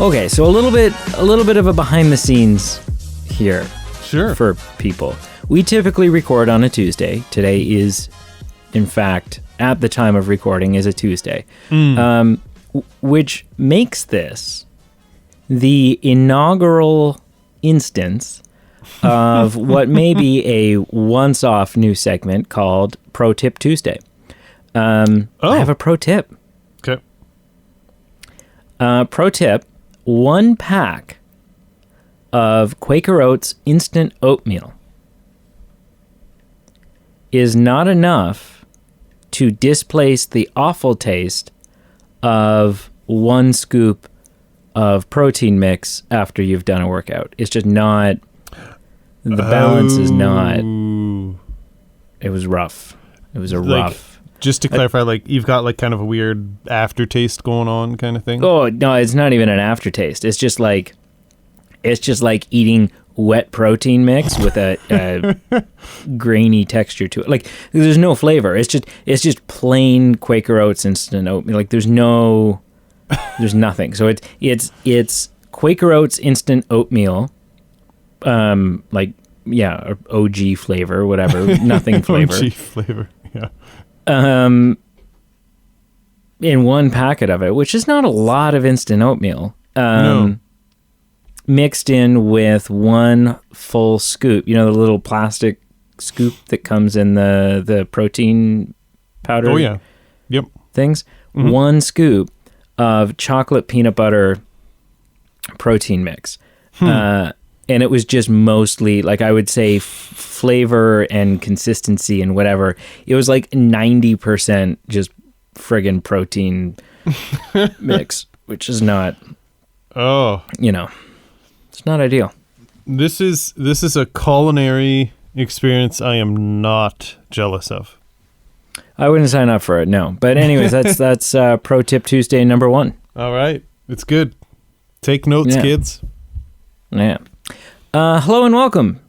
Okay, so a little bit of a behind the scenes here. Sure. For people. We typically record on a Tuesday. Today is, in fact, at the time of recording, is a Tuesday. Which makes this the inaugural instance of what may be a once-off new segment called Pro Tip Tuesday. I have a pro tip. Okay. Pro tip, 1 pack of Quaker Oats instant oatmeal is not enough to displace the awful taste of 1 scoop of protein mix after you've done a workout. It's just not, the balance is not, it was rough. It was a rough. Just to clarify, like, you've got like kind of a weird aftertaste going on kind of thing? Oh, no, it's not even an aftertaste. It's just like eating wet protein mix with a grainy texture to it. Like, there's no flavor. It's just plain Quaker Oats instant oatmeal. Like, there's nothing. So it's Quaker Oats instant oatmeal, like, yeah, OG flavor, whatever, nothing flavor. OG flavor, yeah. In 1 packet of it, which is not a lot of instant oatmeal. No. Mixed in with 1 full scoop, the little plastic scoop that comes in the protein powder. Oh yeah, yep. Things. 1 scoop of chocolate peanut butter protein mix, and it was just mostly, like, I would say flavor and consistency and whatever. It was like 90% just friggin' protein mix, which is not. Oh. It's not ideal. This is a culinary experience I am not jealous of. I wouldn't sign up for it, no. But anyways, that's Pro Tip Tuesday number 1. All right. It's good. Take notes, kids. Yeah. Hello and welcome.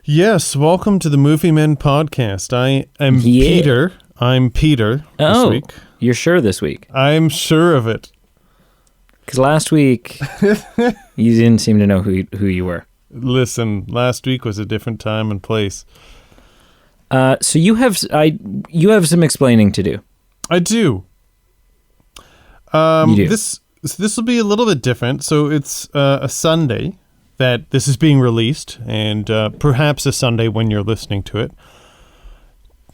Yes, welcome to the Movie Men podcast. I am Peter. I'm Peter this week. You're sure this week? I'm sure of it. Because last week, you didn't seem to know who you were. Listen, last week was a different time and place. So you have some explaining to do. I do. You do. This will be a little bit different. So it's a Sunday that this is being released, and perhaps a Sunday when you're listening to it.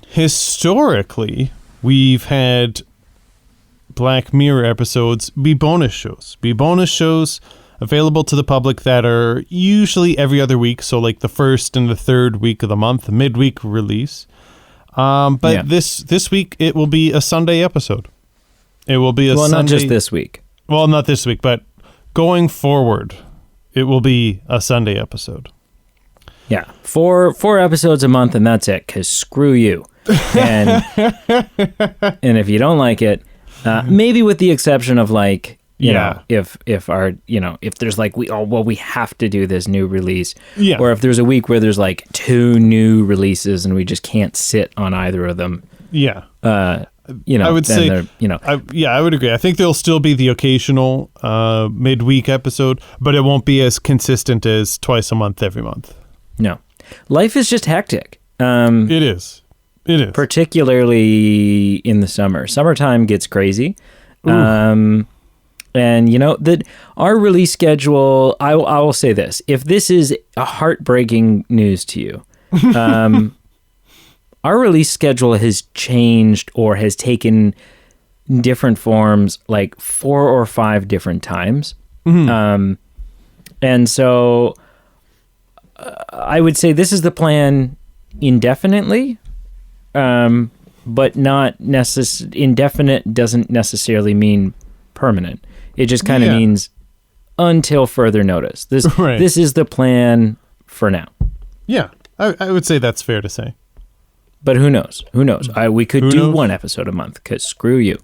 Historically, we've had Black Mirror episodes be bonus shows available to the public that are usually every other week, so like the first and the third week of the month, midweek release. This week it will be a Sunday episode. It will be Sunday. Not just this week. Well, not this week, but going forward, it will be a Sunday episode. Yeah, four episodes a month, and that's it. Cause screw you. And and if you don't like it. Maybe with the exception of, like, you know, if there's like we have to do this new release, or if there's a week where there's like 2 new releases and we just can't sit on either of them. Yeah. I would say, I would agree. I think there'll still be the occasional midweek episode, but it won't be as consistent as twice a month every month. No, life is just hectic. It is. It is. Particularly in the summer. Summertime gets crazy. And, that our release schedule, I will say this. If this is a heartbreaking news to you, our release schedule has changed or has taken different forms like 4 or 5 different times. And so I would say this is the plan indefinitely. But not indefinite doesn't necessarily mean permanent. It just kind of means until further notice. This is the plan for now. Yeah, I would say that's fair to say. But who knows? We could do 1 episode a month, because screw you.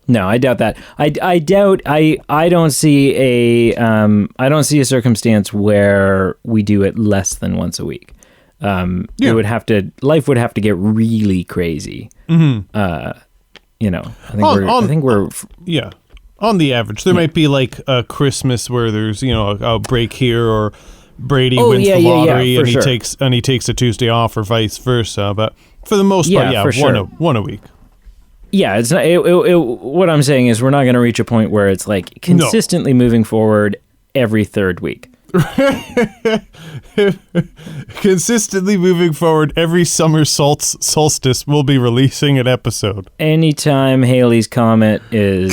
No, I doubt that. I doubt. I don't see a circumstance where we do it less than once a week. Life would have to get really crazy I think we're yeah. On the average, there might be like a Christmas where there's a break here, or Brady wins the lottery and he takes a Tuesday off, or vice versa. But for the most part, one a week. Yeah, it's not. What I'm saying is, we're not going to reach a point where it's like consistently moving forward every third week. Consistently moving forward every summer solstice, we'll be releasing an episode. Anytime Halley's Comet is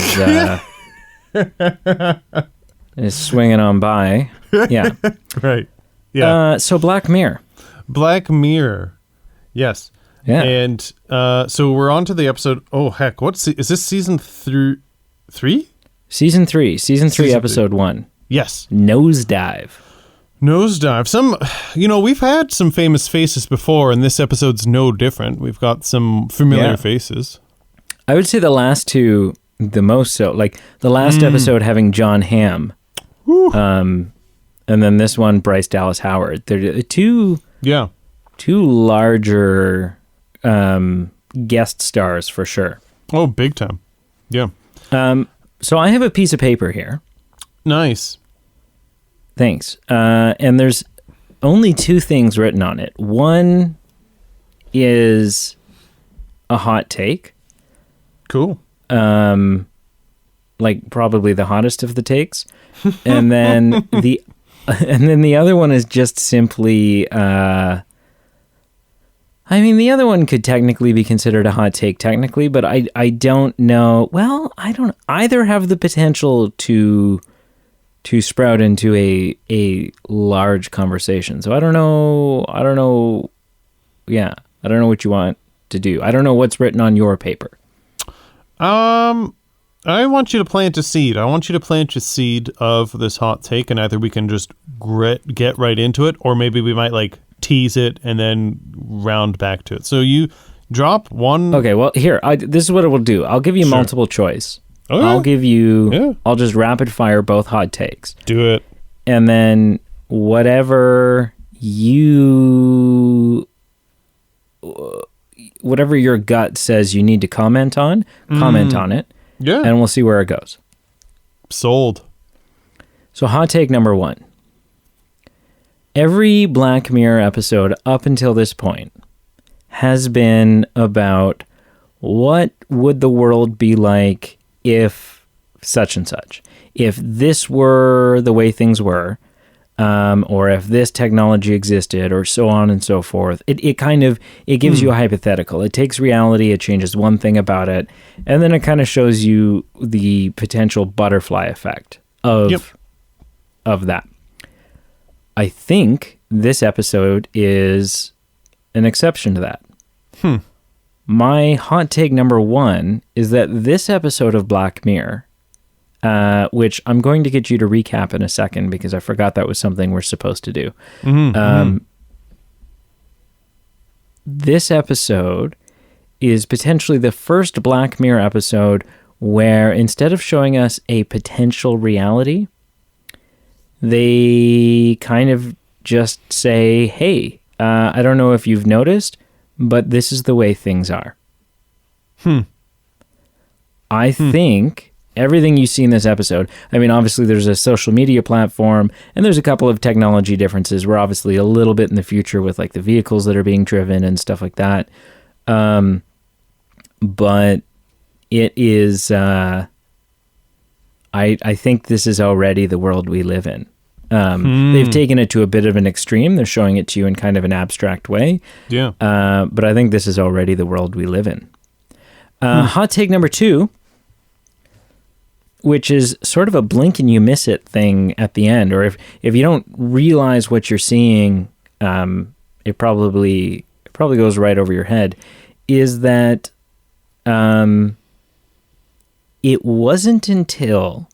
swinging on by. Yeah. Right. Yeah. So Black Mirror. Black Mirror. Yes. Yeah. And so we're on to the episode. Oh, heck. Is this season 3? Season 3, episode 1. Yes. Nosedive. We've had some famous faces before, and this episode's no different. We've got some familiar faces. I would say the last two the most so. Like the last episode having John Hamm. And then this one, Bryce Dallas Howard. They're two larger guest stars for sure. Oh, big time. Yeah. So I have a piece of paper here. Nice. Thanks. And there's only two things written on it. One is a hot take. Cool. Like probably the hottest of the takes. And then the other one is just simply the other one could technically be considered a hot take technically, but I don't know. Well, I don't either have the potential to sprout into a large conversation. So I don't know. Yeah. I don't know what you want to do. I don't know what's written on your paper. I want you to plant a seed. I want you to plant a seed of this hot take, and either we can just get right into it, or maybe we might like tease it and then round back to it. So you drop one. Okay, well, here, this is what it will do. I'll give you multiple choice. Okay. I'll give you, I'll just rapid fire both hot takes. Do it. And then whatever your gut says you need to comment on it. Yeah. And we'll see where it goes. Sold. So hot take number 1. Every Black Mirror episode up until this point has been about what would the world be like if such and such. If this were the way things were, or if this technology existed, or so on and so forth. It gives you a hypothetical. It takes reality, it changes one thing about it, and then it kind of shows you the potential butterfly effect of that. I think this episode is an exception to that. My hot take number 1 is that this episode of Black Mirror, which I'm going to get you to recap in a second because I forgot that was something we're supposed to do. This episode is potentially the first Black Mirror episode where instead of showing us a potential reality, they kind of just say, hey, I don't know if you've noticed, but this is the way things are. I think everything you see in this episode, obviously there's a social media platform and there's a couple of technology differences. We're obviously a little bit in the future with like the vehicles that are being driven and stuff like that. But it is, I think this is already the world we live in. They've taken it to a bit of an extreme. They're showing it to you in kind of an abstract way. Yeah. But I think this is already the world we live in. Hot take number 2, which is sort of a blink and you miss it thing at the end, or if you don't realize what you're seeing, it probably goes right over your head, is that it wasn't until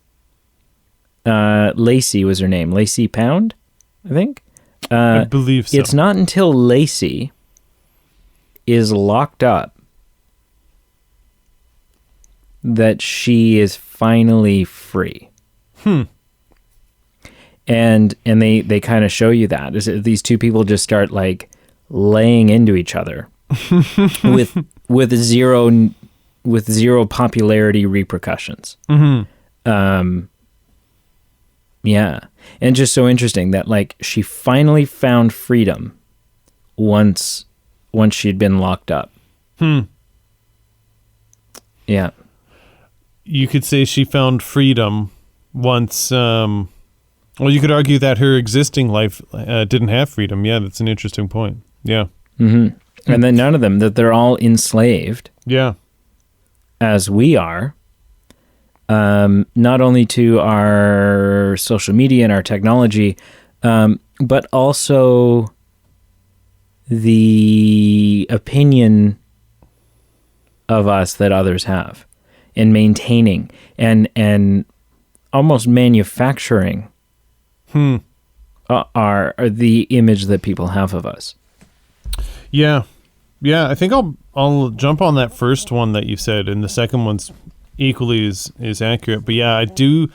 Lacey was her name, Lacey Pound, I think. I believe so. It's not until Lacey is locked up that she is finally free. And they kind of show you that. These two people just start like laying into each other with zero with zero popularity repercussions. Yeah. And just so interesting that like she finally found freedom once she'd been locked up. Yeah. You could say she found freedom once. Well, you could argue that her existing life didn't have freedom. Yeah, that's an interesting point. Yeah. And then none of them, that they're all enslaved. Yeah. As we are. Not only to our social media and our technology, but also the opinion of us that others have, and maintaining and almost manufacturing are the image that people have of us. Yeah. I think I'll jump on that first one that you said, and the second one's equally is accurate. But yeah, I do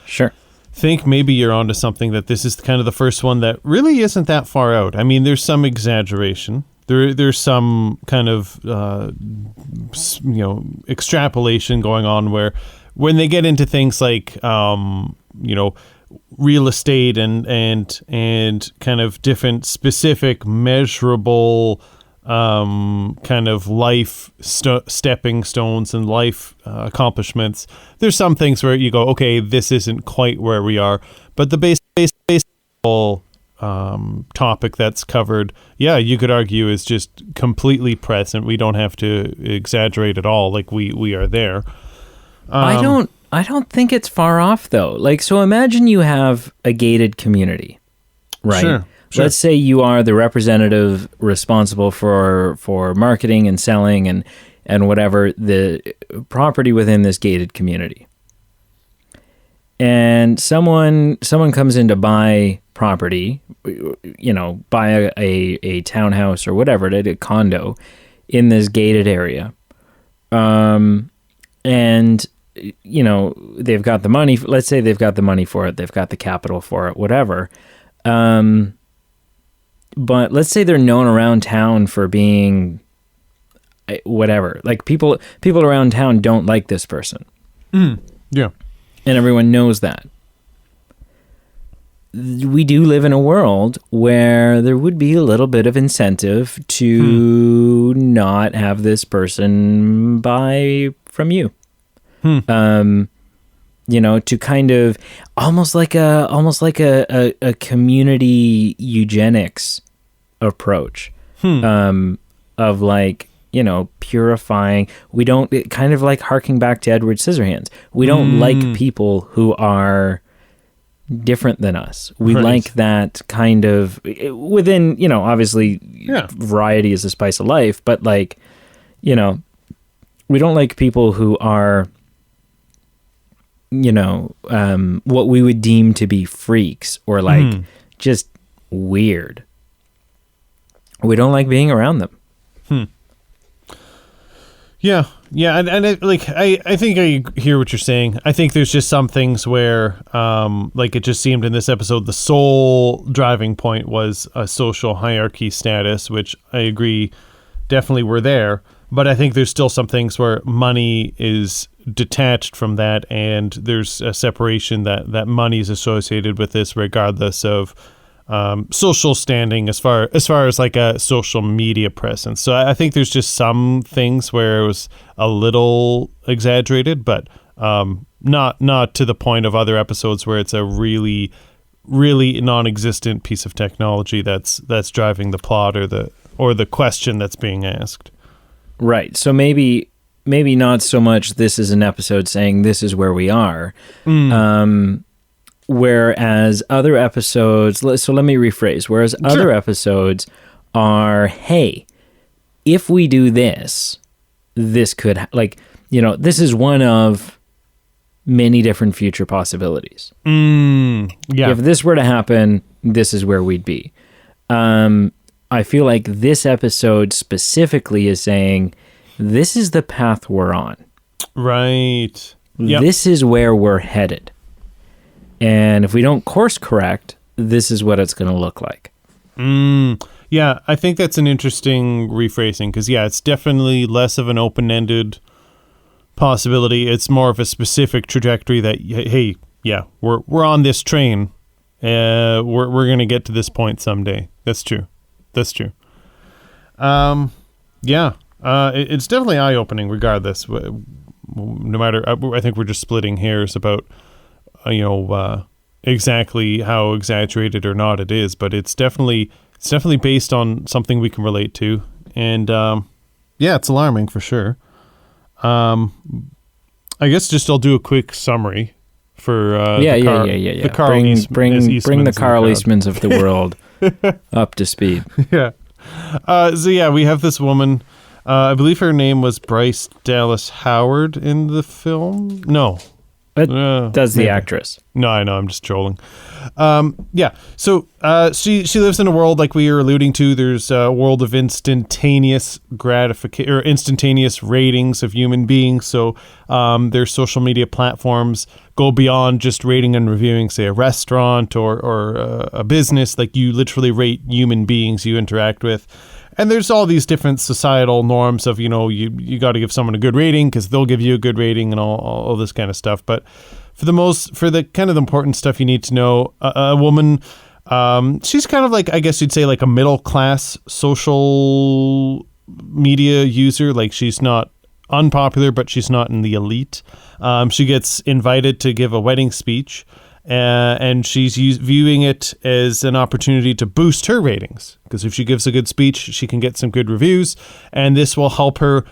think maybe you're onto something, that this is kind of the first one that really isn't that far out. I mean, there's some exaggeration. There's some kind of extrapolation going on, where when they get into things like real estate and kind of different specific measurable kind of life stepping stones and life accomplishments. There's some things where you go, okay, this isn't quite where we are, but the base topic that's covered, yeah, you could argue is just completely present. We don't have to exaggerate at all. Like we are there. I don't think it's far off though. Like, so imagine you have a gated community, right? Sure. Let's say you are the representative responsible for marketing and selling and whatever the property within this gated community. And someone comes in to buy property, buy a townhouse or whatever, a condo in this gated area. And they've got the money. Let's say they've got the money for it. They've got the capital for it, whatever. But let's say they're known around town for being whatever. Like people around town don't like this person. Yeah. And everyone knows that. We do live in a world where there would be a little bit of incentive to not have this person buy from you. To kind of almost like a community eugenics approach of like, purifying. We don't, kind of like harking back to Edward Scissorhands. We don't like people who are different than us. We like that kind of within, obviously variety is the spice of life, but like, we don't like people who are, what we would deem to be freaks or like just weird. We don't like being around them. Yeah, and I think I hear what you're saying. I think there's just some things where, like it just seemed in this episode, the sole driving point was a social hierarchy status, which I agree definitely were there. But I think there's still some things where money is detached from that, and there's a separation that money is associated with this, regardless of social standing as far as like a social media presence. So I think there's just some things where it was a little exaggerated, but not to the point of other episodes where it's a really, really non-existent piece of technology that's driving the plot or the question that's being asked. Right. So maybe not so much this is an episode saying this is where we are. Whereas other episodes, so let me rephrase, other episodes are, hey, if we do this could, this is one of many different future possibilities. Yeah. If this were to happen, this is where we'd be. I feel like this episode specifically is saying, this is the path we're on. Right. Yep. This is where we're headed. And if we don't course correct, this is what it's going to look like. Yeah, I think that's an interesting rephrasing because, yeah, it's definitely less of an open-ended possibility. It's more of a specific trajectory that, hey, yeah, we're on this train. We're gonna get to this point someday. That's true. Yeah. It's definitely eye-opening regardless. No matter, I think we're just splitting hairs about, exactly how exaggerated or not it is, but it's definitely based on something we can relate to. And, yeah, it's alarming for sure. I guess just I'll do a quick summary for, the Carl bring the Carl Eastmans of the world up to speed. Yeah. So yeah, we have this woman. I believe her name was Bryce Dallas Howard in the film. No, does the actress? No, I know. I'm just trolling. Yeah. So she lives in a world like we were alluding to. There's a world of instantaneous gratification or instantaneous ratings of human beings. So their social media platforms go beyond just rating and reviewing, say, a restaurant or a business. Like, you literally rate human beings you interact with. And there's all these different societal norms of, you got to give someone a good rating because they'll give you a good rating and all this kind of stuff. But for the kind of the important stuff you need to know, a woman, she's kind of like, I guess you'd say, like a middle class social media user. Like, she's not unpopular, but she's not in the elite. She gets invited to give a wedding speech. And she's viewing it as an opportunity to boost her ratings, because if she gives a good speech, she can get some good reviews, and this will help her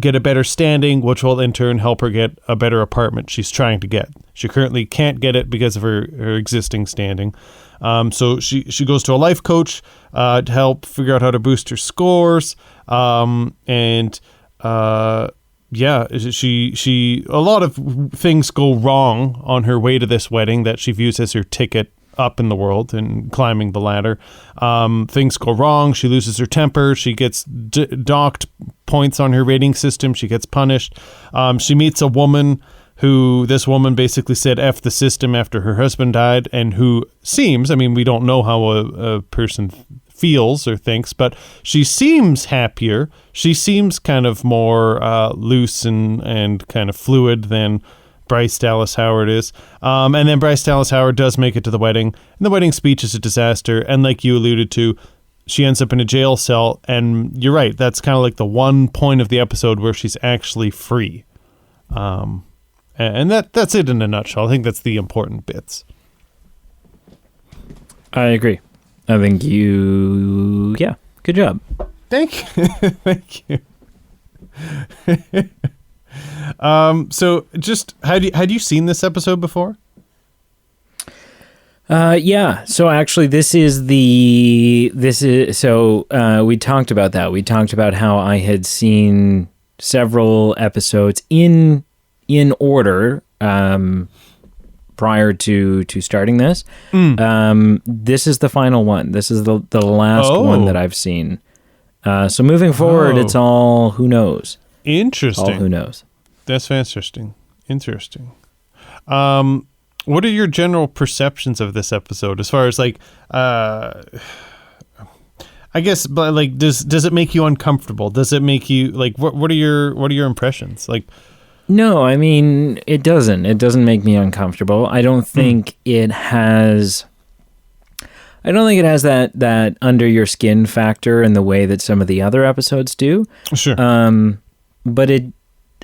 get a better standing, which will in turn help her get a better apartment she's trying to get. She currently can't get it because of her existing standing. So she goes to a life coach to help figure out how to boost her scores, yeah, she a lot of things go wrong on her way to this wedding that she views as her ticket up in the world and climbing the ladder. Things go wrong. She loses her temper. She gets docked points on her rating system. She gets punished. She meets a woman who, this woman basically said F the system after her husband died, and who seems, I mean, we don't know how a person feels or thinks, but she seems happier. She seems kind of more loose and kind of fluid than Bryce Dallas Howard is. And then Bryce Dallas Howard does make it to the wedding, and the wedding speech is a disaster. And like you alluded to, she ends up in a jail cell. And you're right, that's kind of like the one point of the episode where she's actually free. And that's it in a nutshell. I think that's the important bits. I agree. I think yeah, good job. Thank you. Thank you. So just, had you seen this episode before? Yeah. So actually we talked about that. We talked about how I had seen several episodes in order, prior to starting this. This is the final one. This is the last one that I've seen. So moving forward, it's all who knows. Interesting. All who knows. That's interesting. What are your general perceptions of this episode as far as like, I guess, but like, does it make you uncomfortable? Does it make you like, what are your impressions? Like, no, I mean, it doesn't. It doesn't make me uncomfortable. I don't think it has... I don't think it has that under your skin factor in the way that some of the other episodes do. Sure. But it,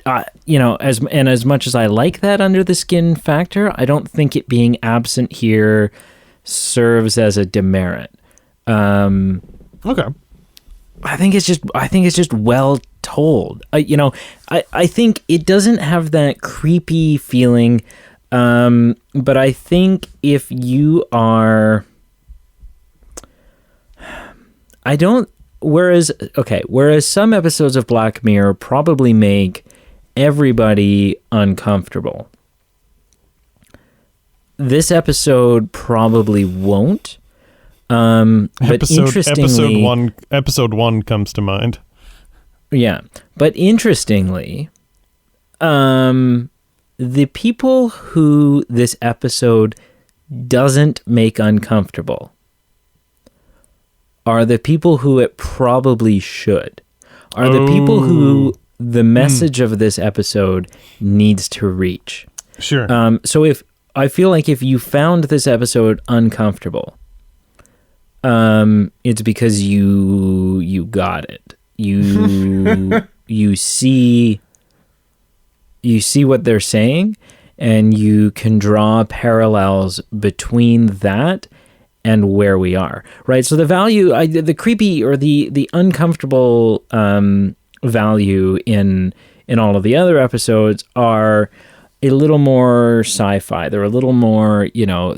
as much as I like that under the skin factor, I don't think it being absent here serves as a demerit. Okay. I think it's just well told. I think it doesn't have that creepy feeling, but I think if you are, whereas some episodes of Black Mirror probably make everybody uncomfortable, this episode probably won't. But interestingly, episode one comes to mind. Yeah, but interestingly, the people who this episode doesn't make uncomfortable are the people who it probably should. Are the people who the message of this episode needs to reach. Sure. So I feel like if you found this episode uncomfortable, it's because you got it. You see what they're saying, and you can draw parallels between that and where we are, right? So the value, the creepy or the uncomfortable value in all of the other episodes are a little more sci-fi. They're a little more,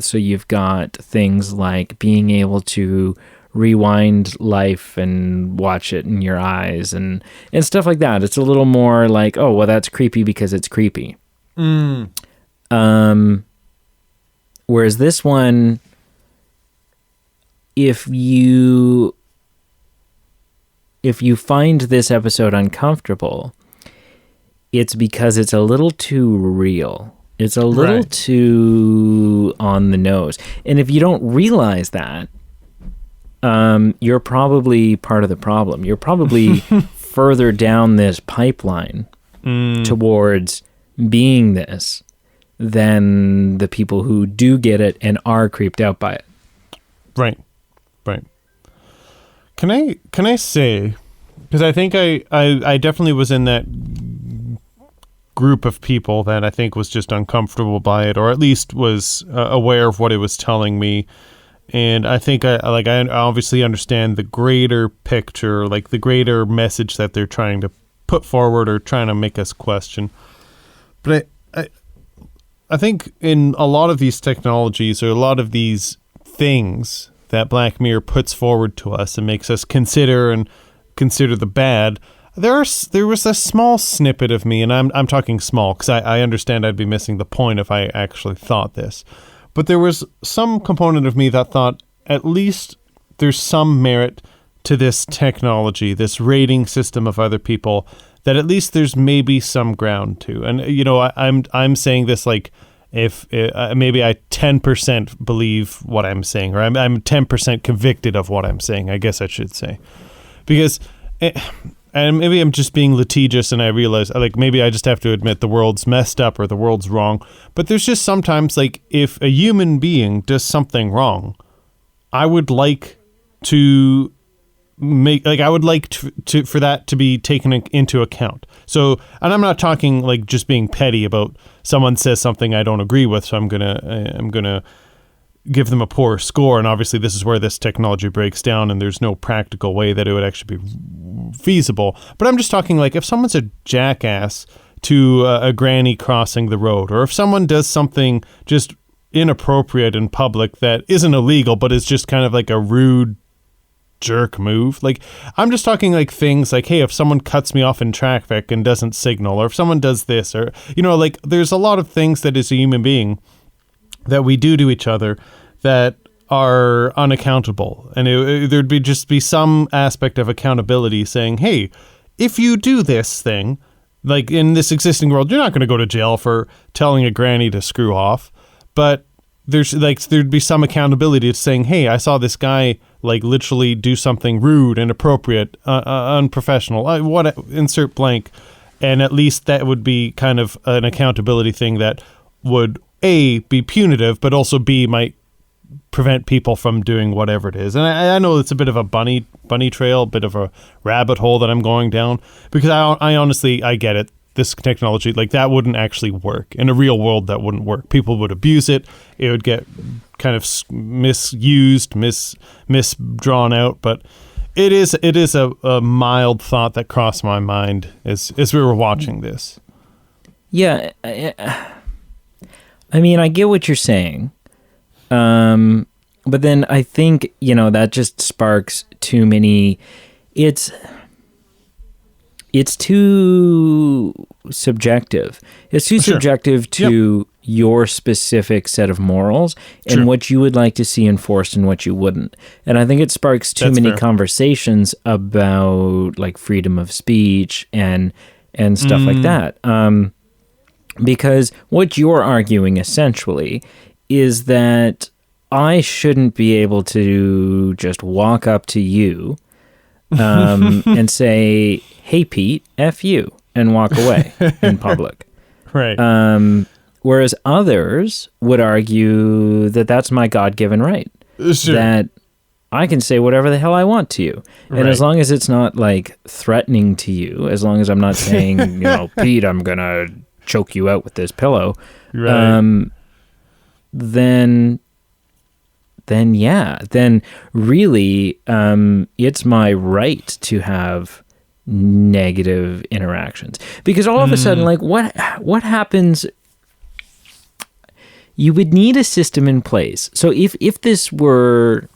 so you've got things like being able to rewind life and watch it in your eyes and stuff like that. It's a little more like, oh, well, that's creepy because it's creepy. Whereas this one, if you find this episode uncomfortable, it's because it's a little too real. It's a little too on the nose. And if you don't realize that, you're probably part of the problem. You're probably further down this pipeline towards being this than the people who do get it and are creeped out by it. Right. Can I say, because I think I definitely was in that group of people that I think was just uncomfortable by it, or at least was aware of what it was telling me. And I think I obviously understand the greater picture, like the greater message that they're trying to put forward or trying to make us question. But I think in a lot of these technologies or a lot of these things that Black Mirror puts forward to us and makes us consider the bad, there was a small snippet of me, and I'm talking small because I understand I'd be missing the point if I actually thought this. But there was some component of me that thought at least there's some merit to this technology, this rating system of other people, that at least there's maybe some ground to. And I'm saying this like if maybe I 10% believe what I'm saying, or I'm 10% convicted of what I'm saying, I guess I should say, because. And maybe I'm just being litigious and I realize, like, maybe I just have to admit the world's messed up or the world's wrong. But there's just sometimes, like, if a human being does something wrong, I would like to for that to be taken into account. So, and I'm not talking, like, just being petty about someone says something I don't agree with, so I'm gonna give them a poor score. And obviously this is where this technology breaks down and there's no practical way that it would actually be feasible. But I'm just talking like if someone's a jackass to a granny crossing the road, or if someone does something just inappropriate in public that isn't illegal but is just kind of like a rude jerk move. Like, I'm just talking like things like, hey, if someone cuts me off in traffic and doesn't signal, or if someone does this, or, like there's a lot of things that as a human being that we do to each other that are unaccountable. And there'd be some aspect of accountability saying, hey, if you do this thing, like in this existing world, you're not going to go to jail for telling a granny to screw off. But there'd be some accountability to saying, hey, I saw this guy like literally do something rude, inappropriate, unprofessional, insert blank. And at least that would be kind of an accountability thing that would A, be punitive, but also B, might prevent people from doing whatever it is. And I know it's a bit of a bunny trail, a bit of a rabbit hole that I'm going down, because I honestly, I get it. This technology, like that wouldn't actually work. In a real world, that wouldn't work. People would abuse it. It would get kind of misused, misdrawn out. But it is a mild thought that crossed my mind as we were watching this. Yeah. I mean, I get what you're saying. But then I think, that just sparks too many. It's too subjective. It's too subjective to your specific set of morals and what you would like to see enforced and what you wouldn't. And I think it sparks too many conversations about like freedom of speech and stuff like that. Because what you're arguing essentially is that I shouldn't be able to just walk up to you and say, hey, Pete, F you. and walk away in public. Right. Whereas others would argue that that's my God-given right. Sure. That I can say whatever the hell I want to you. And as long as it's not like threatening to you, as long as I'm not saying, Pete, I'm going to choke you out with this pillow, right. then really it's my right to have negative interactions. Because all of a sudden, like what happens, you would need a system in place. So if this were,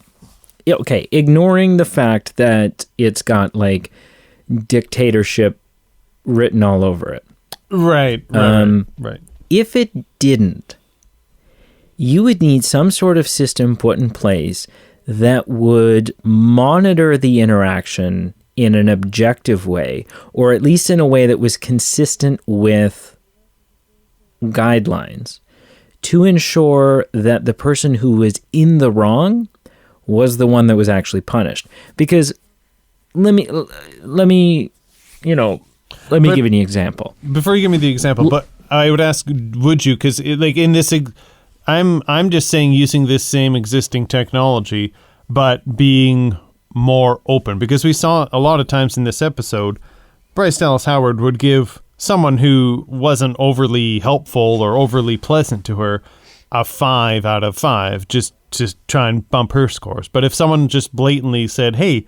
okay, ignoring the fact that it's got like dictatorship written all over it. Right. If it didn't, you would need some sort of system put in place that would monitor the interaction in an objective way, or at least in a way that was consistent with guidelines, to ensure that the person who was in the wrong was the one that was actually punished. Because let me give you an example. Before you give me the example, but I would ask, would you? Because like in this, I'm just saying using this same existing technology, but being more open. Because we saw a lot of times in this episode, Bryce Dallas Howard would give someone who wasn't overly helpful or overly pleasant to her a 5 out of 5, just to try and bump her scores. But if someone just blatantly said, hey,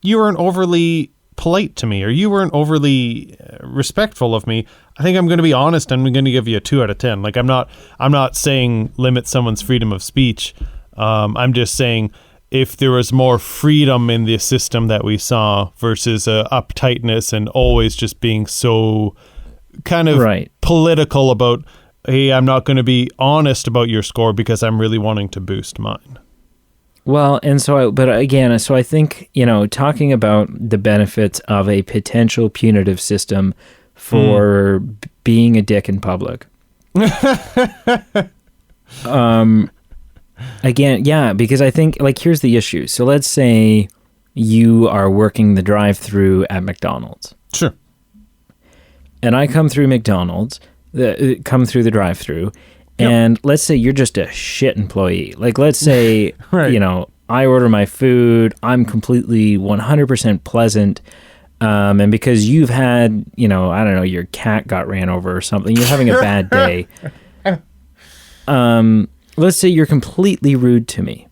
you weren't overly polite to me, or you weren't overly respectful of me, I think I'm going to be honest. I'm going to give you a 2 out of 10. Like I'm not saying limit someone's freedom of speech. I'm just saying if there was more freedom in the system that we saw versus uptightness and always just being so kind of political about, hey, I'm not going to be honest about your score because I'm really wanting to boost mine. Well, and so, I think, talking about the benefits of a potential punitive system for being a dick in public. Again, yeah, because I think, like, here's the issue. So let's say you are working the drive-through at McDonald's. Sure. And I come through McDonald's, come through the drive-through, and let's say you're just a shit employee. Like, let's say, I order my food, I'm completely 100% pleasant, and because you've had, I don't know, your cat got ran over or something, you're having a bad day. Let's say you're completely rude to me.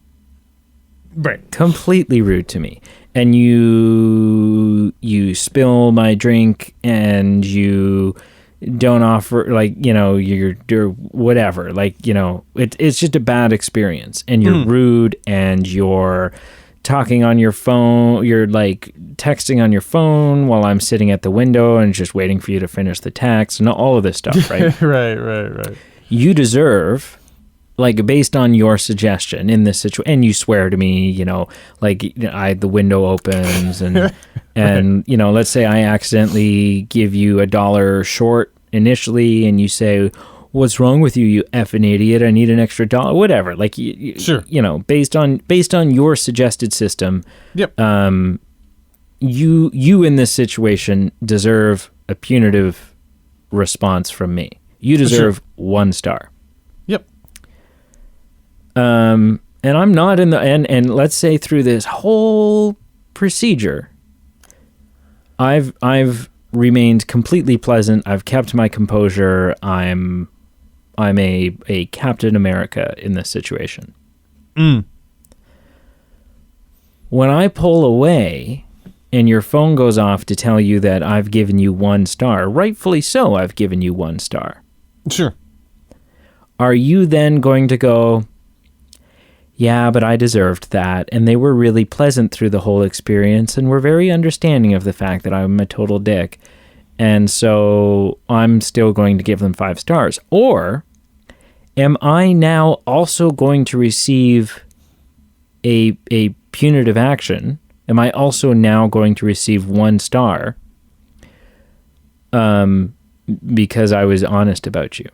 Right. Completely rude to me. And you spill my drink and you don't offer, like, you're whatever. Like, it's just a bad experience. And you're rude and you're talking on your phone. You're like texting on your phone while I'm sitting at the window and just waiting for you to finish the text and all of this stuff, right? Right. You deserve, like, based on your suggestion in this situation, and you swear to me, like, the window opens and let's say I accidentally give you $1 short initially, and you say, "What's wrong with you, you effing idiot? I need an extra $1," whatever. Like, sure, based on your suggested system, yep. You in this situation deserve a punitive response from me. You deserve 1 star. Yep. And I'm not in the and let's say through this whole procedure, I've remained completely pleasant. I've kept my composure. I'm a Captain America in this situation. When I pull away and your phone goes off to tell you that I've given you 1 star, rightfully so, I've given you 1 star. Sure. Are you then going to go, yeah, but I deserved that, and they were really pleasant through the whole experience and were very understanding of the fact that I'm a total dick, and so I'm still going to give them 5 stars? Or am I now also going to receive a punitive action? Am I also now going to receive 1 star because I was honest about you?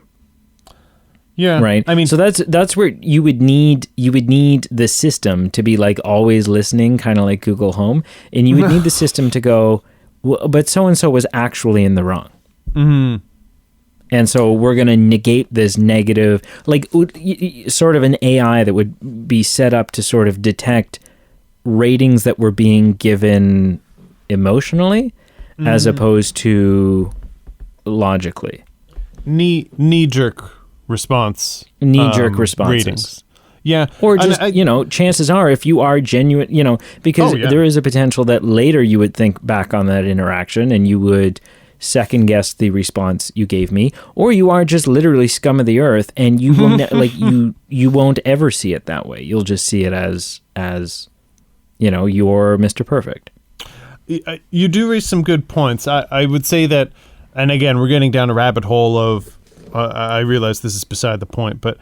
Yeah. Right. I mean, so that's where you would need the system to be like always listening, kind of like Google Home, and you would need the system to go, well, but so and so was actually in the wrong. And so we're going to negate this negative, like sort of an AI that would be set up to sort of detect ratings that were being given emotionally as opposed to logically. Knee-jerk response. Knee-jerk responses. Ratings. Yeah. Or just, chances are if you are genuine, because there is a potential that later you would think back on that interaction and you would second guess the response you gave me, or you are just literally scum of the earth and you will you won't ever see it that way. You'll just see it as you're Mr. Perfect. You do raise some good points. I would say that, and again, we're getting down a rabbit hole of, I realize this is beside the point, but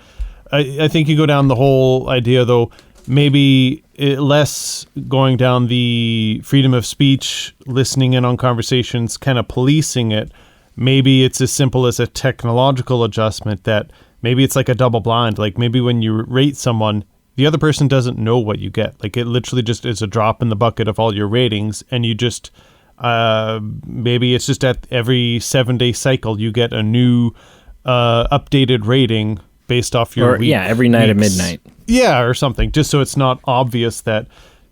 I think you go down the whole idea, though, maybe less going down the freedom of speech, listening in on conversations, kind of policing it. Maybe it's as simple as a technological adjustment that maybe it's like a double blind. Like maybe when you rate someone, the other person doesn't know what you get. Like it literally just is a drop in the bucket of all your ratings, and you just maybe it's just at every 7-day cycle you get a new updated rating based off your week. Yeah, every night at midnight. Yeah, or something, just so it's not obvious that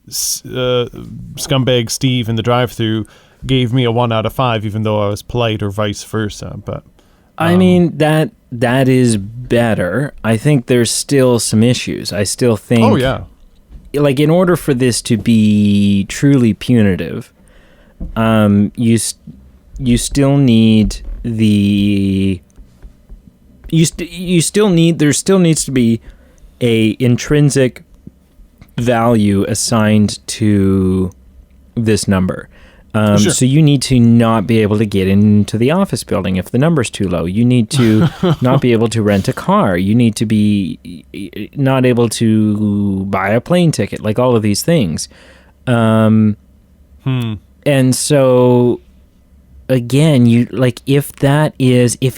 scumbag Steve in the drive-thru gave me a 1 out of 5, even though I was polite, or vice versa. But I mean, that is better. I think there's still some issues. I still think... Oh, yeah. Like, in order for this to be truly punitive, you still need the... there still needs to be a intrinsic value assigned to this number. Sure. So you need to not be able to get into the office building if the number's too low. You need to not be able to rent a car. You need to be not able to buy a plane ticket, like all of these things. And so again, if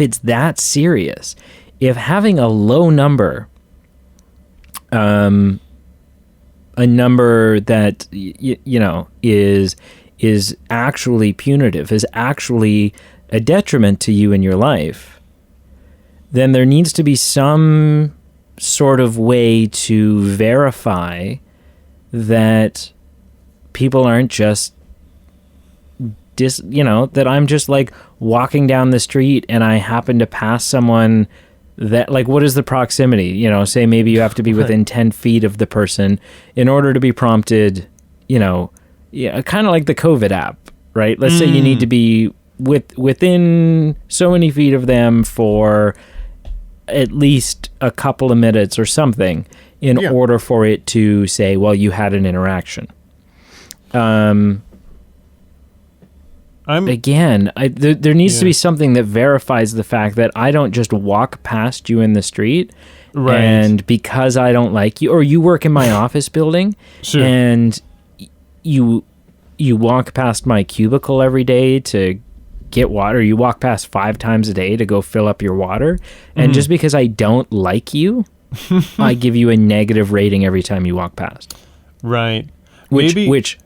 it's that serious, if having a low number, a number that is actually punitive, is actually a detriment to you in your life, then there needs to be some sort of way to verify that people aren't just that I'm just like walking down the street and I happen to pass someone that, like, what is the proximity? Say maybe you have to be within 10 feet of the person in order to be prompted, kind of like the COVID app, right? Let's say you need to be within so many feet of them for at least a couple of minutes or something in order for it to say, well, you had an interaction. There needs to be something that verifies the fact that I don't just walk past you in the street, right, and because I don't like you, or you work in my office building, sure, and you walk past my cubicle every day to get water. You walk past 5 times a day to go fill up your water, and just because I don't like you, I give you a negative rating every time you walk past. Right. Which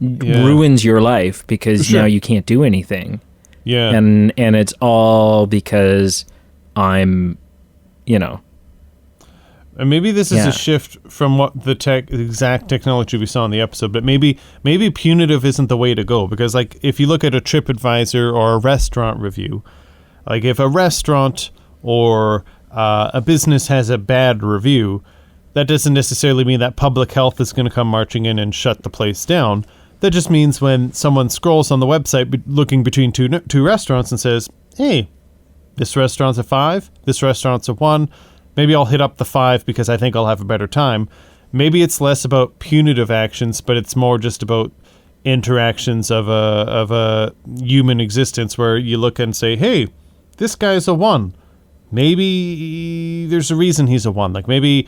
ruins your life because now you can't do anything. Yeah. And it's all because I'm, And maybe this is a shift from what the exact technology we saw in the episode, but maybe punitive isn't the way to go, because like if you look at a TripAdvisor or a restaurant review, like if a restaurant or a business has a bad review, that doesn't necessarily mean that public health is going to come marching in and shut the place down. That just means when someone scrolls on the website looking between two restaurants and says, hey, this restaurant's a 5, this restaurant's a 1, maybe I'll hit up the 5 because I think I'll have a better time. Maybe it's less about punitive actions, but it's more just about interactions of a human existence where you look and say, hey, this guy's a 1. Maybe there's a reason he's a 1. Like maybe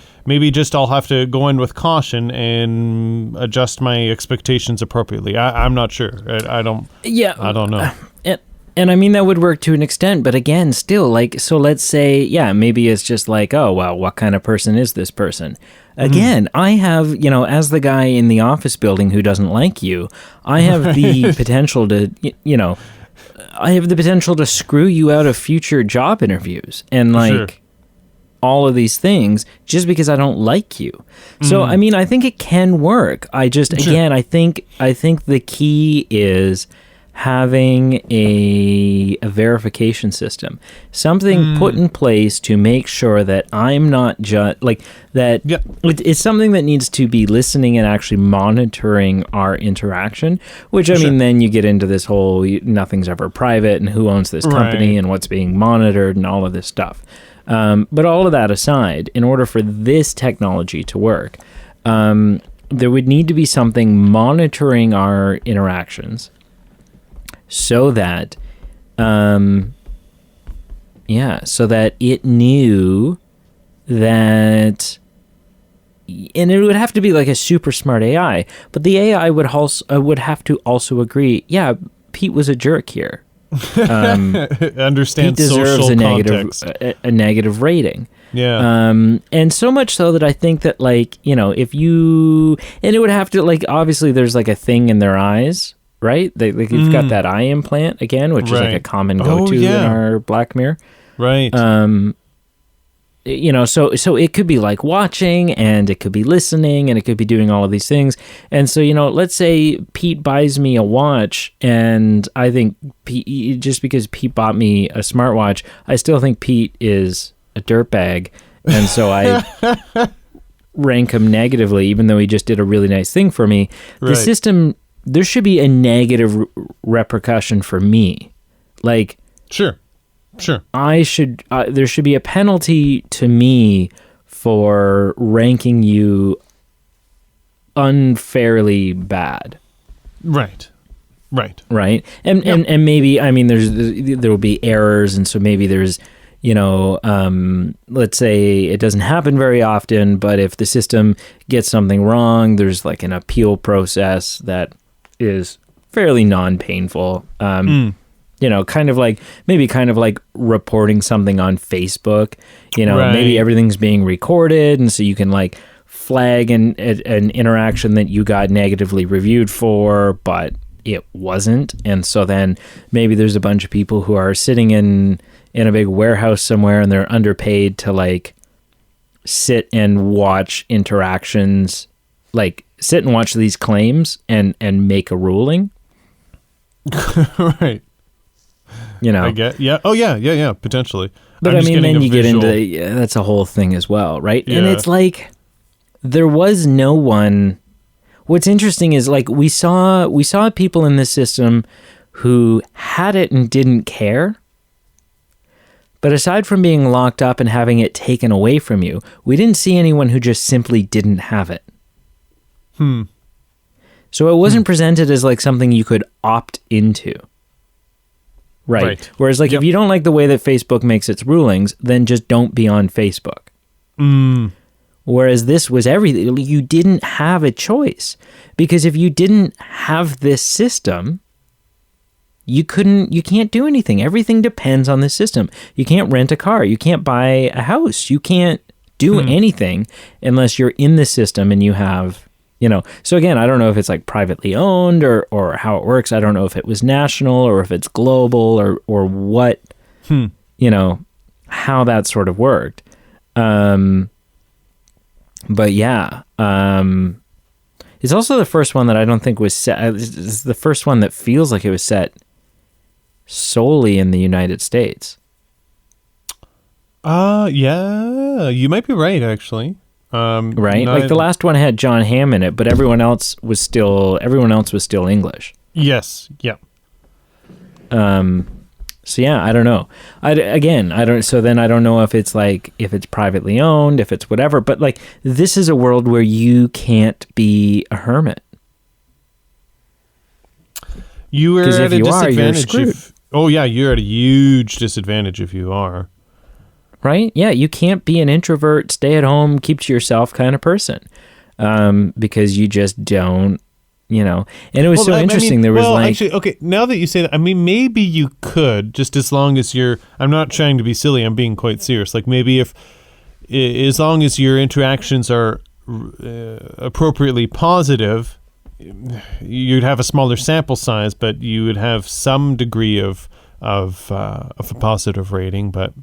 just I'll have to go in with caution and adjust my expectations appropriately. I'm not sure. I don't know. And I mean, that would work to an extent, but again, still, like, so let's say, maybe it's just like, oh, well, what kind of person is this person? Again, I have, as the guy in the office building who doesn't like you, I have the potential to, I have the potential to screw you out of future job interviews and Sure. all of these things just because I don't like you. So, I mean, I think it can work. I just, again, I think the key is having a verification system, something put in place to make sure that I'm not just that. Yeah. It's something that needs to be listening and actually monitoring our interaction, which I mean, then you get into this whole nothing's ever private and who owns this company and what's being monitored and all of this stuff. But all of that aside, in order for this technology to work, there would need to be something monitoring our interactions so that, so that it knew that, and it would have to be like a super smart AI, but the AI would have to also agree, yeah, Pete was a jerk here. Understand he deserves social a negative rating. Yeah. And so much so that I think that if you, and it would have to obviously there's a thing in their eyes, right? You've got that eye implant again, which is a common go-to in our Black Mirror. Right. So it could be watching, and it could be listening, and it could be doing all of these things. And so, let's say Pete buys me a watch, and I think just because Pete bought me a smartwatch, I still think Pete is a dirtbag. And so I rank him negatively, even though he just did a really nice thing for me. Right. The system, there should be a negative repercussion for me. Sure. I should. There should be a penalty to me for ranking you unfairly bad. Right. And maybe there will be errors, and so maybe there's let's say it doesn't happen very often, but if the system gets something wrong, there's an appeal process that is fairly non-painful. Kind of like reporting something on Facebook, maybe everything's being recorded. And so you can flag an interaction that you got negatively reviewed for, but it wasn't. And so then maybe there's a bunch of people who are sitting in a big warehouse somewhere, and they're underpaid to sit and watch interactions, sit and watch these claims and make a ruling. Right. I get, yeah. Oh, yeah, potentially. But then you get into, that's a whole thing as well, right? Yeah. And it's there was no one. What's interesting is we saw people in this system who had it and didn't care. But aside from being locked up and having it taken away from you, we didn't see anyone who just simply didn't have it. So it wasn't presented as something you could opt into. Right. Whereas if you don't like the way that Facebook makes its rulings, then just don't be on Facebook. Whereas this was everything. You didn't have a choice, because if you didn't have this system, you can't do anything. Everything depends on this system. You can't rent a car. You can't buy a house. You can't do anything unless you're in the system and you have, so again, I don't know if it's privately owned or how it works. I don't know if it was national or if it's global or what, how that sort of worked. But yeah, it's also the first one that I don't think was set. It's the first one that feels like it was set solely in the United States. Yeah, you might be right, actually. Right? The last one had John Hamm in it, but everyone else was still English. Yes. Yeah. So yeah, I don't know. So then I don't know if it's if it's privately owned, if it's whatever, but this is a world where you can't be a hermit. You are at a disadvantage. You're you're at a huge disadvantage if you are. Right? Yeah, you can't be an introvert, stay at home, keep to yourself kind of person, because you just don't, And it was interesting. There was actually, okay, now that you say that, maybe you could, just as long as I'm not trying to be silly, I'm being quite serious. Maybe as long as your interactions are appropriately positive, you'd have a smaller sample size, but you would have some degree of a positive rating. But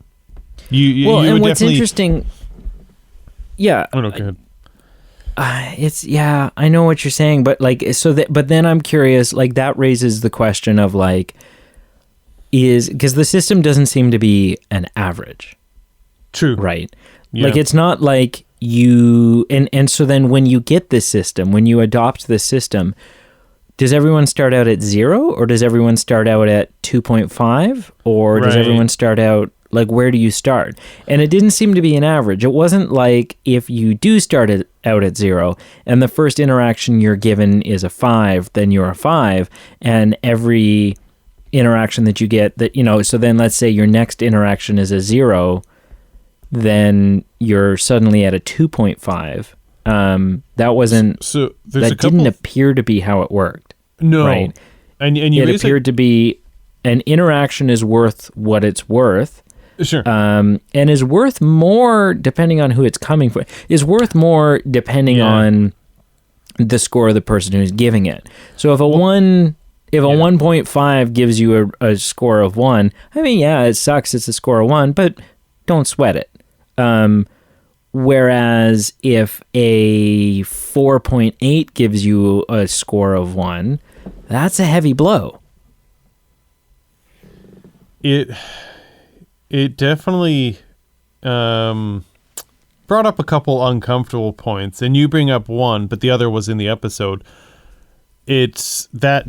you and would what's definitely interesting, yeah, oh, no, go ahead. I know what you're saying, but like, but then I'm curious, like that raises the question of like, because the system doesn't seem to be an average. True. Right. Yeah. Like, it's not like and so then when you get this system, when you adopt this system, does everyone start out at 0, or does everyone start out at 2.5, or does everyone start out, like, where do you start? And it didn't seem to be an average. It wasn't like if you do start out at 0 and the first interaction you're given is a 5, then you're a 5, and every interaction that you get that, so then let's say your next interaction is a 0, then you're suddenly at a 2.5. That wasn't, so that didn't appear to be how it worked. No. Right. And you it appeared to be an interaction is worth what it's worth. Sure. And is worth more depending on who it's coming from. Is worth more depending on the score of the person who's giving it. So if a 1.5 gives you a score of 1, I mean, yeah, it sucks. It's a score of 1, but don't sweat it. Whereas if a 4.8 gives you a score of 1, that's a heavy blow. It definitely brought up a couple uncomfortable points, and you bring up one, but the other was in the episode. It's that,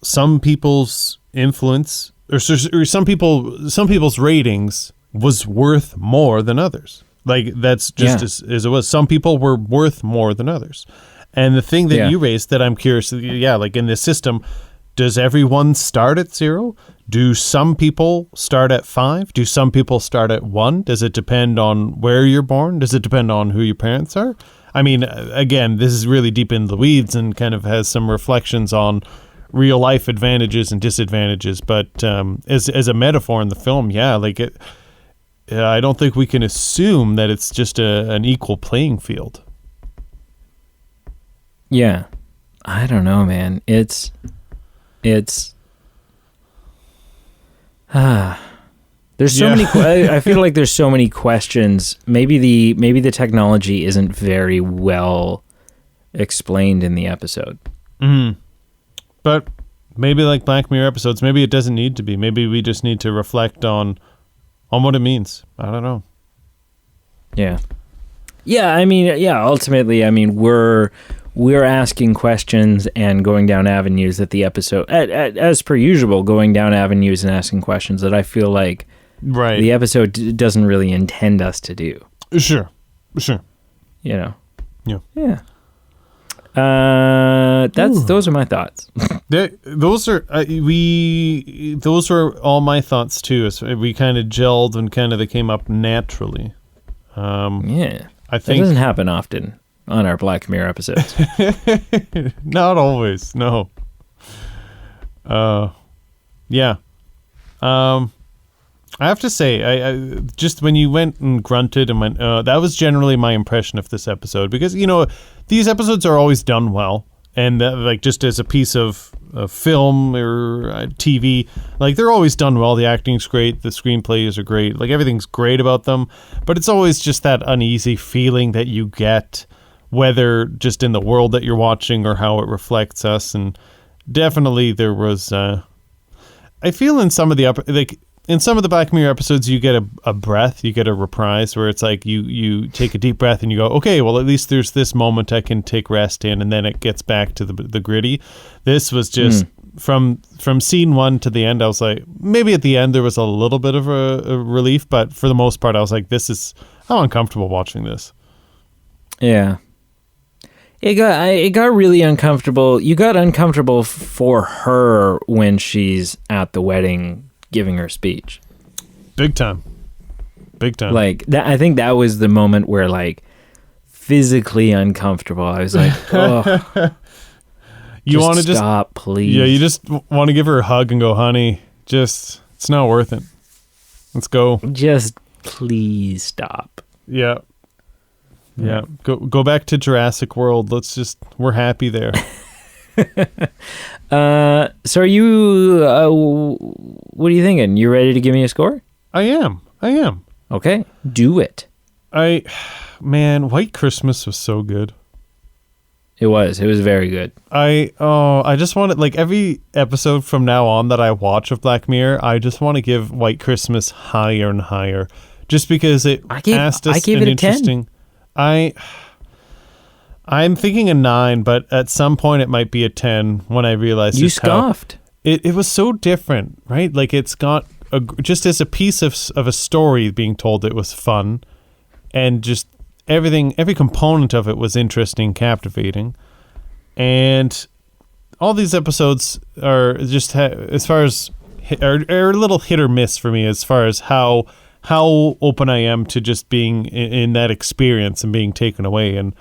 some people's influence or some people's ratings was worth more than others. Like, that's just as it was. Some people were worth more than others. And the thing that you raised that I'm curious, like in this system, does everyone start at 0? Do some people start at 5? Do some people start at 1? Does it depend on where you're born? Does it depend on who your parents are? I mean, again, this is really deep in the weeds and kind of has some reflections on real life advantages and disadvantages. But as a metaphor in the film, I don't think we can assume that it's just an equal playing field. Yeah. I don't know, man. There's so many. I feel like there's so many questions. Maybe the technology isn't very well explained in the episode. Mm. But maybe like Black Mirror episodes, maybe it doesn't need to be. Maybe we just need to reflect on what it means. I don't know. Yeah. Yeah. I mean, ultimately, I mean, we're asking questions and going down avenues that the episode, as per usual, going down avenues and asking questions that I feel like the episode doesn't really intend us to do. Sure. Yeah. Yeah. Those are my thoughts. Those were all my thoughts too. We kind of gelled and they came up naturally. I think that think doesn't happen often on our Black Mirror episodes. Not always, no. Yeah. I have to say, I just when you went and grunted and went, that was generally my impression of this episode, because these episodes are always done well, and like just as a piece of film or TV, like they're always done well. The acting's great, the screenplays are great, like everything's great about them, but it's always just that uneasy feeling that you get, whether just in the world that you're watching or how it reflects us. And definitely there was, I feel in some of the in some of the Black Mirror episodes, you get a breath, you get a reprise where it's like you take a deep breath and you go, okay, well, at least there's this moment I can take rest in, and then it gets back to the gritty. This was just from scene 1 to the end. I was like, got at the end there was a little bit of a relief, but for the most part, I was like, I'm uncomfortable watching this. Yeah. It got really uncomfortable. You got uncomfortable for her when she's at the wedding giving her speech. Big time. Like that, I think that was the moment where, like, physically uncomfortable. I was like, oh, you want to just stop, please. Yeah, you just want to give her a hug and go, honey, it's not worth it. Let's go. Just please stop. Yeah. Go back to Jurassic World. We're happy there. So are you, what are you thinking? You ready to give me a score? I am. Okay, do it. Man, White Christmas was so good. It was very good. I just want to, like, every episode from now on that I watch of Black Mirror, I just want to give White Christmas higher and higher, just because I gave it a 10. I'm thinking a 9, but at some point it might be a 10 when I realize you scoffed. It was so different, right? Like, it's got just as a piece of a story being told, it was fun, and just every component of it was interesting, captivating, and all these episodes are just as far as are a little hit or miss for me as far as how open I am to just being in that experience and being taken away. And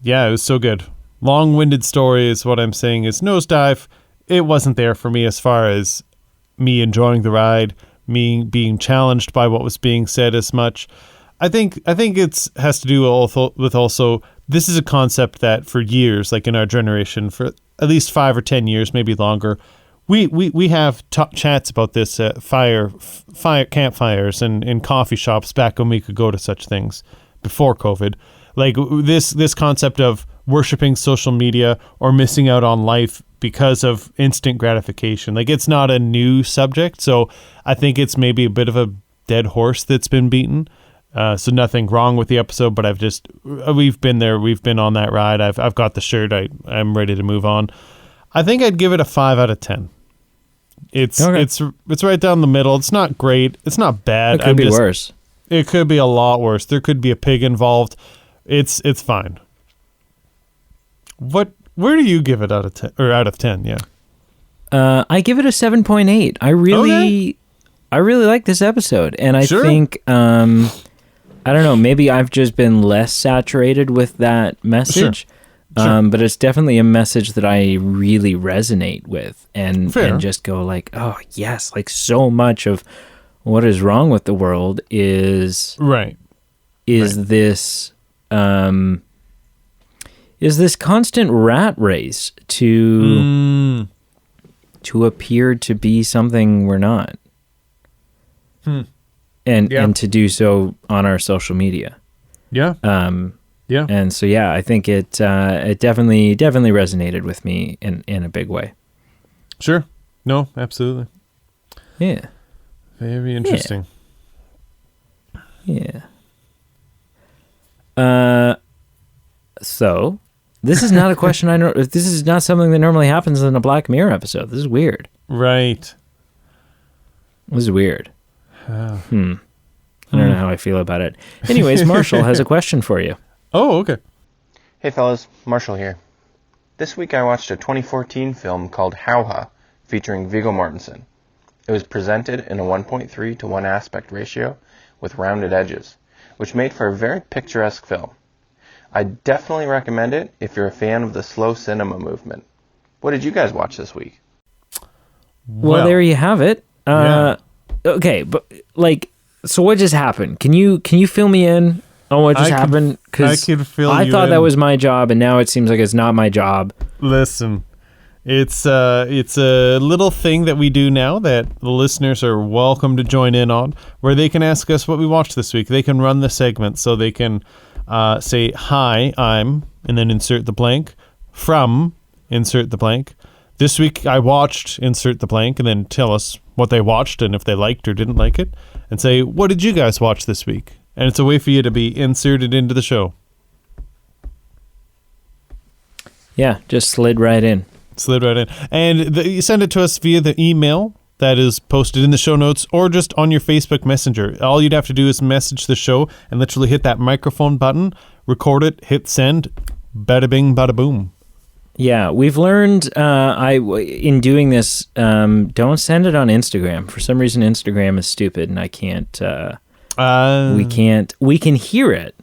yeah, it was so good. Long-winded story is what I'm saying is Nosedive. It wasn't there for me as far as me enjoying the ride, me being challenged by what was being said as much. I think it has to do with also this is a concept that for years, like in our generation, for at least 5 or 10 years, maybe longer, we have chats about this at fire campfires and in coffee shops back when we could go to such things before COVID. Like this concept of worshiping social media or missing out on life because of instant gratification. Like, it's not a new subject, so I think it's maybe a bit of a dead horse that's been beaten. So nothing wrong with the episode, but we've been there, we've been on that ride. I've got the shirt. I'm ready to move on. I think I'd give it a 5 out of 10. It's right down the middle. It's not great. It's not bad. It could be worse. It could be a lot worse. There could be a pig involved. It's fine. Where do you give it out of 10? Or out of 10? Yeah. I give it a 7.8. I really like this episode, and I think I don't know, maybe I've just been less saturated with that message. Sure. But it's definitely a message that I really resonate with and just go like, oh yes, like so much of what is wrong with the world is this constant rat race to appear to be something we're not. And to do so on our social media. Yeah. And so I think it definitely resonated with me in a big way. Sure. No, absolutely. Yeah. Very interesting. Yeah. So this is not a question I know. This is not something that normally happens in a Black Mirror episode. This is weird. Right. This is weird. I don't know how I feel about it. Anyways, Marshall has a question for you. Oh, okay. Hey fellas, Marshall here. This week I watched a 2014 film called Hauha, featuring Viggo Mortensen. It was presented in a 1.3 to 1 aspect ratio with rounded edges, which made for a very picturesque film. I definitely recommend it if you're a fan of the slow cinema movement. What did you guys watch this week? Well, there you have it. Okay, but so what just happened? Can you fill me in on what just happened? Because I thought that was my job, and now it seems like it's not my job. Listen, it's a little thing that we do now that the listeners are welcome to join in on, where they can ask us what we watched this week. They can run the segment, so they can say, "Hi, I'm," and then insert the blank, "from," insert the blank. This week I watched, insert the blank, and then tell us what they watched and if they liked or didn't like it, and say, what did you guys watch this week? And it's a way for you to be inserted into the show. Yeah, just slid right in. And you send it to us via the email that is posted in the show notes or just on your Facebook Messenger. All you'd have to do is message the show and literally hit that microphone button, record it, hit send, bada bing, bada boom. Yeah, we've learned in doing this, don't send it on Instagram. For some reason, Instagram is stupid, and I can't. We can hear it.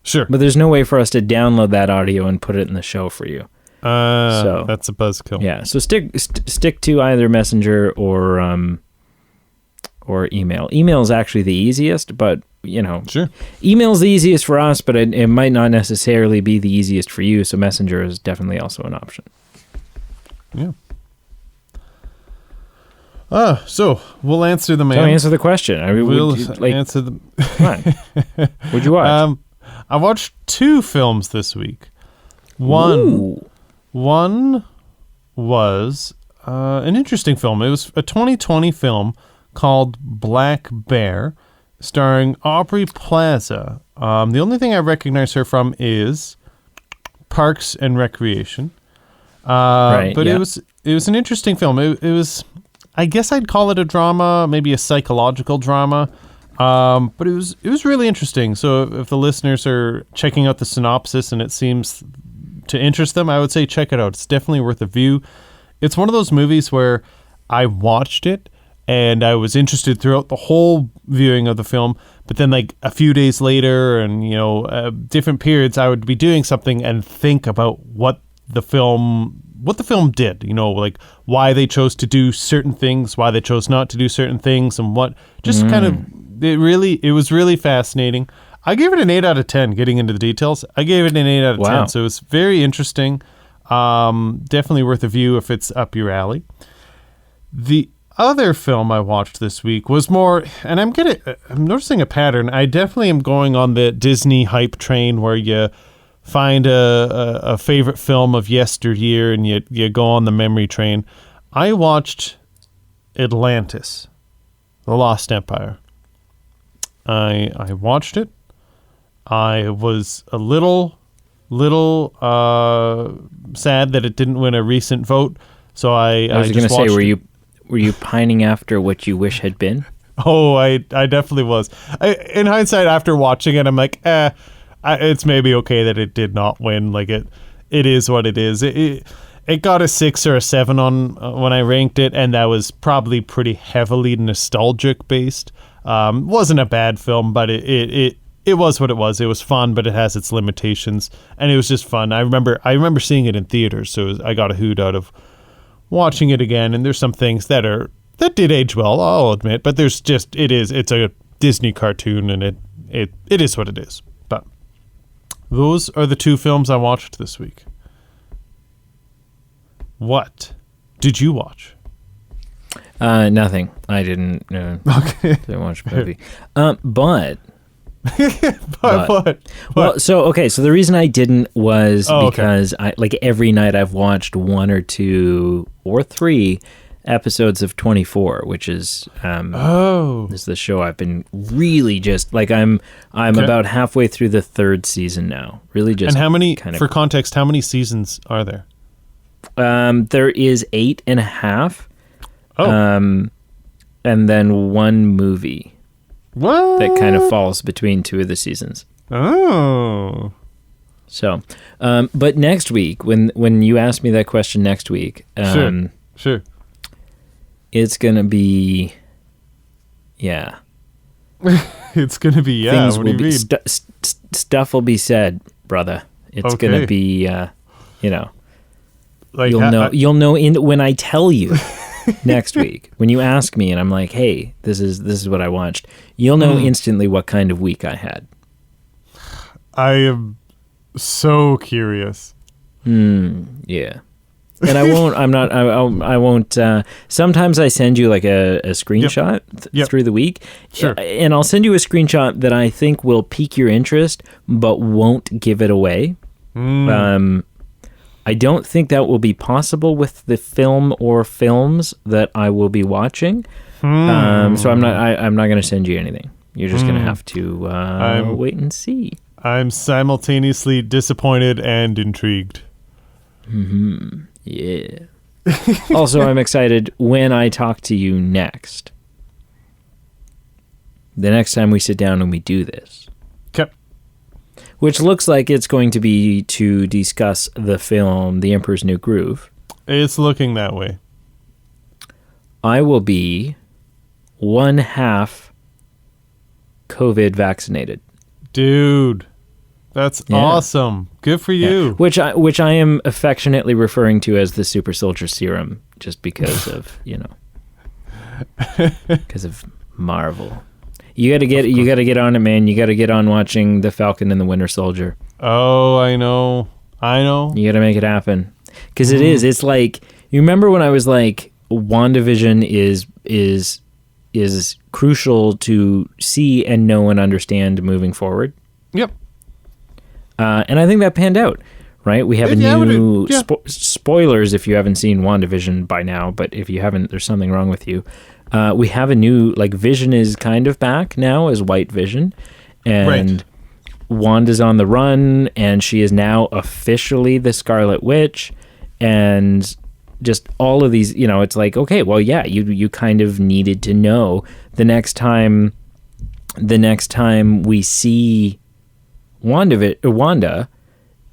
Sure, but there's no way for us to download that audio and put it in the show for you. So that's a buzzkill. Yeah, so stick to either Messenger or email. Email is actually the easiest, but sure, email's the easiest for us, but it might not necessarily be the easiest for you. So Messenger is definitely also an option. Yeah. So we'll answer the man. Don't answer the question. I mean, We'll like, answer the. come on. What'd you watch? I watched 2 films this week. Ooh. One was an interesting film. It was a 2020 film called Black Bear, starring Aubrey Plaza. The only thing I recognize her from is Parks and Recreation. But yeah. it was an interesting film. It was, I guess I'd call it a drama, maybe a psychological drama. But it was really interesting. So if the listeners are checking out the synopsis and it seems to interest them, I would say check it out. It's definitely worth a view. It's one of those movies where I watched it and I was interested throughout the whole viewing of the film, but then like a few days later and, you know, different periods, I would be doing something and think about what the film did, you know, like why they chose to do certain things, why they chose not to do certain things, and what just kind of, it was really fascinating. I gave it an 8 out of 10, getting into the details. I gave it an 8 out of 10, so it's very interesting. Definitely worth a view if it's up your alley. The other film I watched this week was more, and I'm noticing a pattern. I definitely am going on the Disney hype train where you find a favorite film of yesteryear and you go on the memory train. I watched Atlantis, The Lost Empire. I watched it. I was a little sad that it didn't win a recent vote. So I was going to say, were you pining after what you wish had been? Oh, I definitely was. In hindsight, after watching it, I'm like, it's maybe okay that it did not win. Like it is what it is. It got a 6 or a 7 on when I ranked it, and that was probably pretty heavily nostalgic based. Wasn't a bad film, but it was what it was. It was fun, but it has its limitations, and it was just fun. I remember seeing it in theaters, so I got a hoot out of watching it again. And there's some things that did age well, I'll admit, but it's a Disney cartoon, and it is what it is. But those are the 2 films I watched this week. What did you watch? Nothing. I didn't. Didn't watch a movie. But. Well, so the reason I didn't was because I like every night I've watched 1 or 2 or 3 episodes of 24, which is is the show I've been really just like I'm about halfway through the 3rd season now. Really just. And how many? For context, how many seasons are there? There is 8.5. Oh. And then 1 movie. What? That kind of falls between 2 of the seasons. Oh. So, but next week, when you ask me that question next week, sure. It's gonna be, yeah. It's gonna be, yeah. Things what do you mean? Stuff will be said, brother. It's gonna be, you know. Like you'll know when I tell you next week when you ask me and I'm like, hey, this is what I watched. You'll know instantly what kind of week I had. I am so curious. Yeah, and I won't. I'm not. I won't. Sometimes I send you like a screenshot through the week, and I'll send you a screenshot that I think will pique your interest, but won't give it away. I don't think that will be possible with the film or films that I will be watching. So I'm not going to send you anything. You're just going to have to wait and see. I'm simultaneously disappointed and intrigued. Yeah. Also, I'm excited when I talk to you next. The next time we sit down and we do this. Okay. Which looks like it's going to be to discuss the film The Emperor's New Groove. It's looking that way. I will be 1/2 COVID vaccinated. Dude, that's awesome. Good for you. Yeah. Which I am affectionately referring to as the Super Soldier Serum, just because of, because of Marvel. You got to get on it, man. You got to get on watching The Falcon and the Winter Soldier. Oh, I know. You got to make it happen. Because it's like You remember when I was like, WandaVision is crucial to see and know and understand moving forward? Yep. And I think that panned out, right? We have a new spoilers if you haven't seen WandaVision by now, but if you haven't, there's something wrong with you. We have a new, like, Vision is kind of back now as White Vision, and Wanda's on the run, and she is now officially the Scarlet Witch, and just all of these, you know, it's like, okay, well, yeah, you kind of needed to know the next time we see Wanda,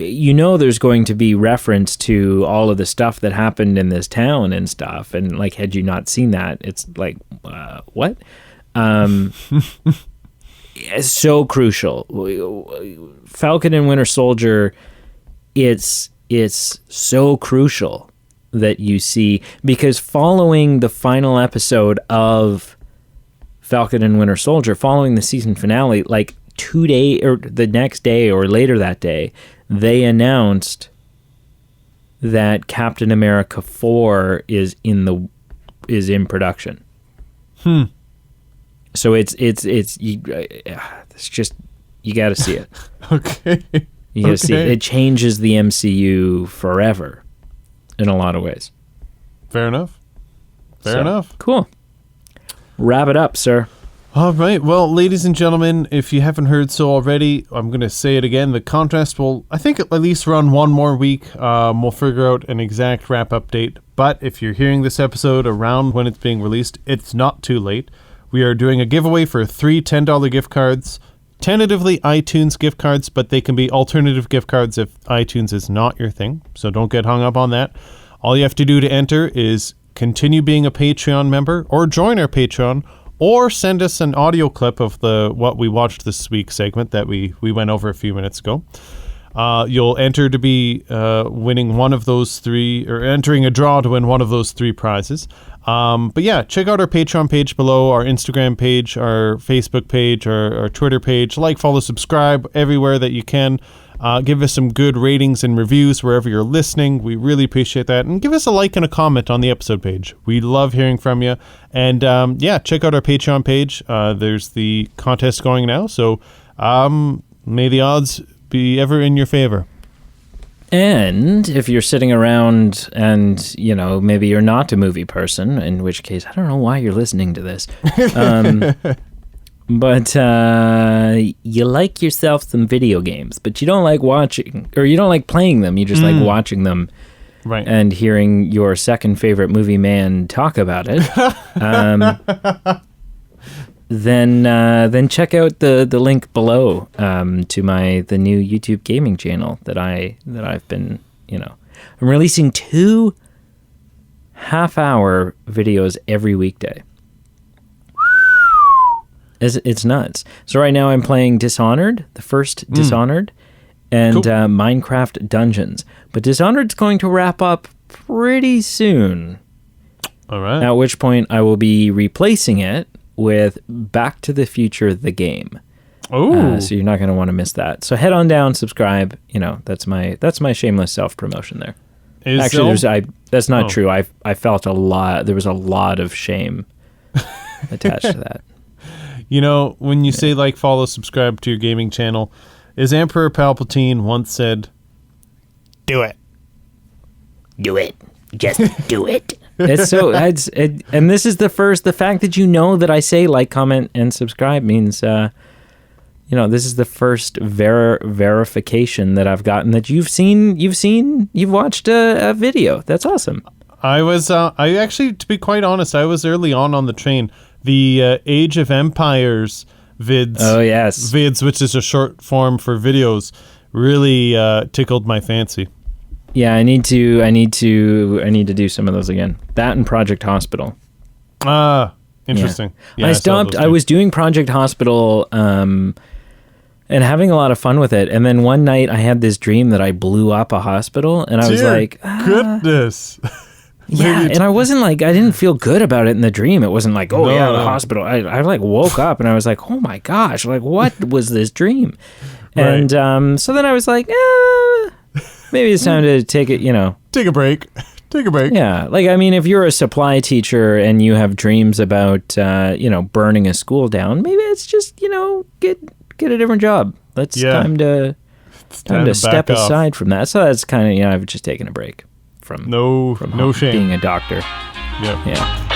you know, there's going to be reference to all of the stuff that happened in this town and stuff. And like, had you not seen that, it's like, what? It's so crucial. Falcon and Winter Soldier, it's so crucial that you see, because following the final episode of Falcon and Winter Soldier, following the season finale, like 2 days or the next day or later that day, they announced that Captain America 4 is in production. So it's just, you got to see it. Okay. You got to see it. It changes the MCU forever in a lot of ways. Fair enough. Fair enough. Cool. Wrap it up, sir. All right. Well, ladies and gentlemen, if you haven't heard so already, I'm going to say it again. The contest will, I think, at least run one more week. We'll figure out an exact wrap-up date. But if you're hearing this episode around when it's being released, it's not too late. We are doing a giveaway for 3 $10 gift cards. Tentatively iTunes gift cards, but they can be alternative gift cards if iTunes is not your thing. So don't get hung up on that. All you have to do to enter is continue being a Patreon member, or join our Patreon, or send us an audio clip of the what we watched this week segment that we went over a few minutes ago. You'll enter to be winning one of those 3, or entering a draw to win one of those 3 prizes. But yeah, check out our Patreon page below, our Instagram page, our Facebook page, our Twitter page. Like, follow, subscribe everywhere that you can. Give us some good ratings and reviews wherever you're listening. We really appreciate that. And give us a like and a comment on the episode page. We love hearing from you. And yeah, check out our Patreon page. There's the contest going now. So may the odds be ever in your favor. And if you're sitting around and, you know, maybe you're not a movie person, in which case, I don't know why you're listening to this. But you like yourself some video games, but you don't like watching, or you don't like playing them. You just like watching them, right? And hearing your second favorite movie man talk about it. Then check out the link below to the new YouTube gaming channel that I've been, you know, I'm releasing 2 half-hour videos every weekday. It's nuts. So right now I'm playing Dishonored, the first Dishonored, and Minecraft Dungeons. But Dishonored's going to wrap up pretty soon. All right. At which point I will be replacing it with Back to the Future, the game. Oh, so you're not going to want to miss that. So head on down, subscribe. You know, that's my shameless self-promotion there. Actually, that's not true. I felt a lot. There was a lot of shame attached to that. You know, when you say like, follow, subscribe to your gaming channel, as Emperor Palpatine once said, do it. Do it. Just do it. And this is the fact that you know that I say like, comment, and subscribe means, you know, this is the first verification that I've gotten that you've watched a video. That's awesome. I actually, to be quite honest, I was early on the train. The Age of Empires vids. Oh, yes. Vids, which is a short form for videos, really tickled my fancy. Yeah, I need to do some of those again. That and Project Hospital. Interesting. Yeah, I stopped. I was doing Project Hospital and having a lot of fun with it. And then one night I had this dream that I blew up a hospital, and I was like, goodness. Yeah, and I wasn't like, I didn't feel good about it in the dream. It wasn't like, the hospital. I like woke up and I was like, oh my gosh, like what was this dream? Right. And so then I was like, maybe it's time to take it, you know. Take a break. Take a break. Yeah, like, I mean, if you're a supply teacher and you have dreams about, burning a school down, maybe it's just, get a different job. Time to step back off. aside from that. So that's kind of, I've just taken a break from No shame. being a doctor. Yep. Yeah.